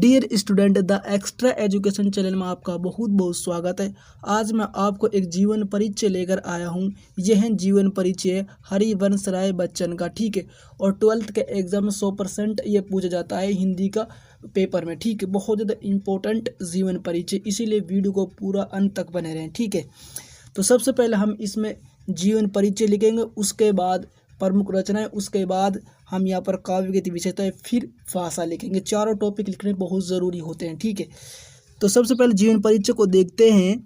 Dear student, the extra education channel में आपका बहुत बहुत स्वागत है। आज मैं आपको एक जीवन परिचय लेकर आया हूँ। यह जीवन परिचय हरिवंश राय बच्चन का, ठीक है। और 12th के एग्जाम में 100% ये पूछा जाता है हिंदी का पेपर में, ठीक है। बहुत ज़्यादा इम्पोर्टेंट जीवन परिचय, इसीलिए वीडियो को पूरा अंत तक बने रहें, ठीक है। तो सबसे पहले हम इसमें जीवन परिचय लिखेंगे, उसके बाद प्रमुख रचनाएं, उसके बाद हम यहाँ पर काव्य गति विशेषताएं, फिर भाषा लिखेंगे। चारों टॉपिक लिखने बहुत ज़रूरी होते हैं, ठीक है। तो सबसे पहले जीवन परिचय को देखते हैं।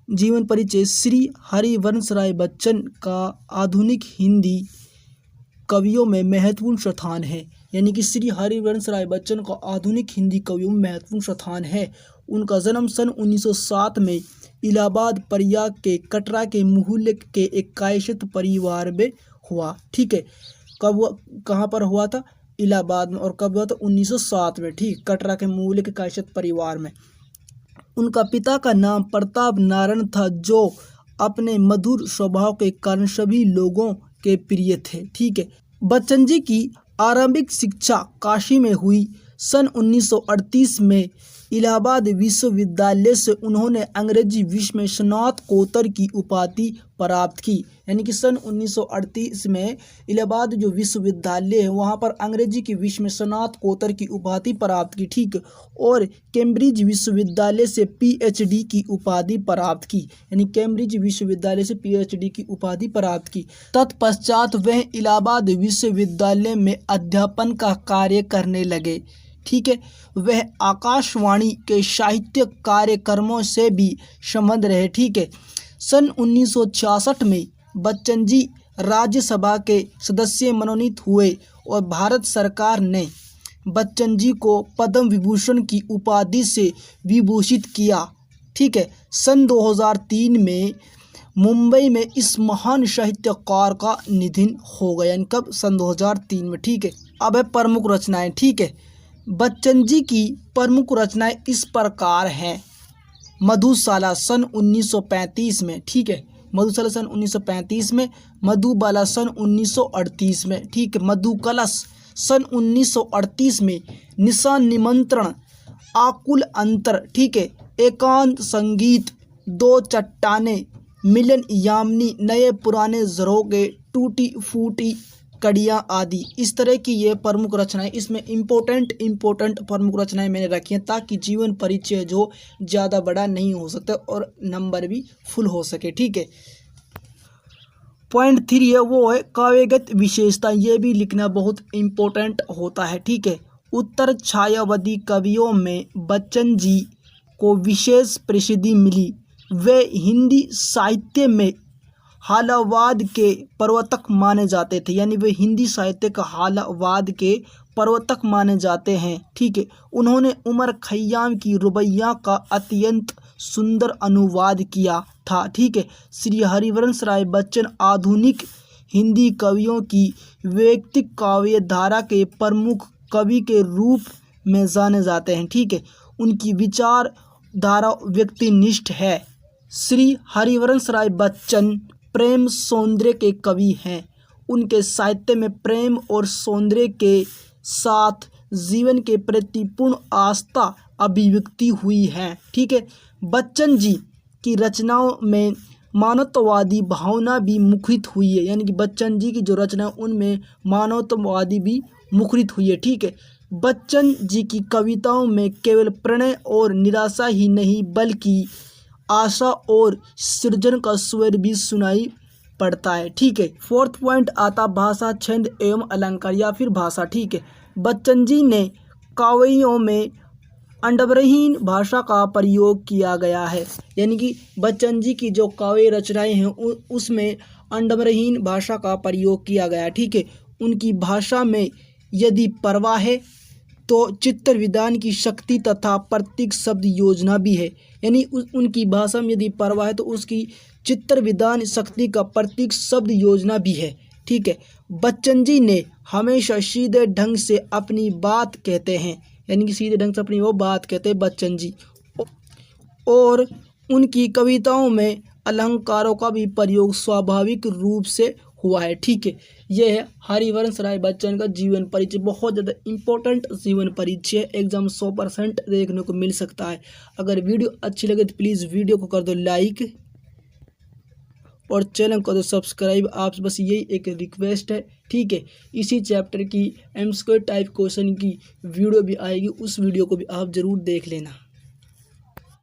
जीवन परिचय श्री हरिवंश राय बच्चन का आधुनिक हिंदी कवियों में महत्वपूर्ण स्थान है। यानी कि श्री हरिवंश राय बच्चन का आधुनिक हिंदी कवियों में महत्वपूर्ण स्थान है। उनका जन्म सन 1907 में इलाहाबाद प्रयाग के कटरा के मुहल्ले के एक कायस्थ परिवार में हुआ, ठीक है। कब कहाँ पर हुआ था? इलाहाबाद में। और कब हुआ था? 1907 में, ठीक। कटरा के मुहल्ले के कायस्थ परिवार में। उनका पिता का नाम प्रताप नारायण था, जो अपने मधुर स्वभाव के कारण सभी लोगों के प्रिय थे, ठीक है। बच्चन जी की आरंभिक शिक्षा काशी में हुई। सन 1938 में इलाहाबाद विश्वविद्यालय से उन्होंने अंग्रेजी विषय में स्नातकोत्तर की उपाधि प्राप्त की। यानी कि सन 1938 में इलाहाबाद जो विश्वविद्यालय है वहाँ पर अंग्रेजी के विषय में स्नातकोत्तर की उपाधि प्राप्त की, ठीक। और कैम्ब्रिज विश्वविद्यालय से पीएचडी की उपाधि प्राप्त की। यानी कैम्ब्रिज विश्वविद्यालय से पीएचडी की उपाधि प्राप्त की। तत्पश्चात वह इलाहाबाद विश्वविद्यालय में अध्यापन का कार्य करने लगे, ठीक है। वह आकाशवाणी के साहित्य कार्यक्रमों से भी संबंध रहे, ठीक है। सन 1966 में बच्चन जी राज्यसभा के सदस्य मनोनीत हुए और भारत सरकार ने बच्चन जी को पद्म विभूषण की उपाधि से विभूषित किया, ठीक है। सन 2003 में मुंबई में इस महान साहित्यकार का निधन हो गया। यानी कब? सन 2003 में, ठीक है। अब है प्रमुख रचनाएं, ठीक है। बच्चन जी की प्रमुख रचनाएं इस प्रकार हैं। मधुशाला सन 1935 में, ठीक है। मधुशाला सन 1935 में। मधुबाला सन 1938 में, ठीक है। मधुकलश सन 1938 में। निशान निमंत्रण, आकुल अंतर, ठीक है। एकांत संगीत, दो चट्टाने, मिलन यामिनी, नए पुराने झरोखे, टूटी फूटी कड़ियाँ आदि। इस तरह की ये प्रमुख रचनाएं, इसमें इम्पोर्टेंट प्रमुख रचनाएं मैंने रखी हैं, ताकि जीवन परिचय जो ज़्यादा बड़ा नहीं हो सकता और नंबर भी फुल हो सके, ठीक है। पॉइंट 3 है, वो है काव्यगत विशेषता। ये भी लिखना बहुत इम्पोर्टेंट होता है, ठीक है। उत्तर छायावादी कवियों में बच्चन जी को विशेष प्रसिद्धि मिली। वे हिंदी साहित्य में हालवाद के प्रवर्तक माने जाते थे। यानी वे हिंदी साहित्य का हालवाद के प्रवर्तक माने जाते हैं, ठीक है। उन्होंने उमर खय्याम की रुबैया का अत्यंत सुंदर अनुवाद किया था, ठीक है। श्री हरिवंश राय बच्चन आधुनिक हिंदी कवियों की वैयक्तिक काव्य धारा के प्रमुख कवि के रूप में जाने जाते हैं, ठीक है। उनकी विचार धारा व्यक्तिनिष्ठ है। श्री हरिवंश राय बच्चन प्रेम सौंदर्य के कवि हैं। उनके साहित्य में प्रेम और सौंदर्य के साथ जीवन के प्रति पूर्ण आस्था अभिव्यक्ति हुई है, ठीक है। बच्चन जी की रचनाओं में मानवतावादी भावना भी मुखरित हुई है। यानी कि बच्चन जी की जो रचना उनमें मानवतावादी भी मुखरित हुई है, ठीक है। बच्चन जी की कविताओं में केवल प्रणय और निराशा ही नहीं, बल्कि आशा और सृजन का स्वर भी सुनाई पड़ता है, ठीक है। 4th पॉइंट आता भाषा, छंद एवं अलंकार या फिर भाषा, ठीक है। बच्चन जी ने काव्यों में अंडवरहीन भाषा का प्रयोग किया गया है। यानी कि बच्चन जी की जो काव्य रचनाएं हैं उसमें अंडवरहीन भाषा का प्रयोग किया गया है, ठीक है। उनकी भाषा में यदि परवाह है तो चित्र विधान की शक्ति तथा प्रतीक शब्द योजना भी है। यानी उनकी भाषा में यदि परवाह है तो उसकी चित्र विधान शक्ति का प्रतीक शब्द योजना भी है, ठीक है। बच्चन जी ने हमेशा सीधे ढंग से अपनी बात कहते हैं। यानी कि सीधे ढंग से अपनी वो बात कहते हैं बच्चन जी। और उनकी कविताओं में अलंकारों का भी प्रयोग स्वाभाविक रूप से हुआ है। ठीक है, यह है हरिवंश राय बच्चन का जीवन परिचय। बहुत ज़्यादा इम्पोर्टेंट जीवन परिचय, एग्जाम 100% देखने को मिल सकता है। अगर वीडियो अच्छी लगे तो प्लीज़ वीडियो को कर दो लाइक और चैनल को तो सब्सक्राइब। आप बस यही एक रिक्वेस्ट है। ठीक है, इसी चैप्टर की M² टाइप क्वेश्चन की वीडियो भी आएगी, उस वीडियो को भी आप ज़रूर देख लेना।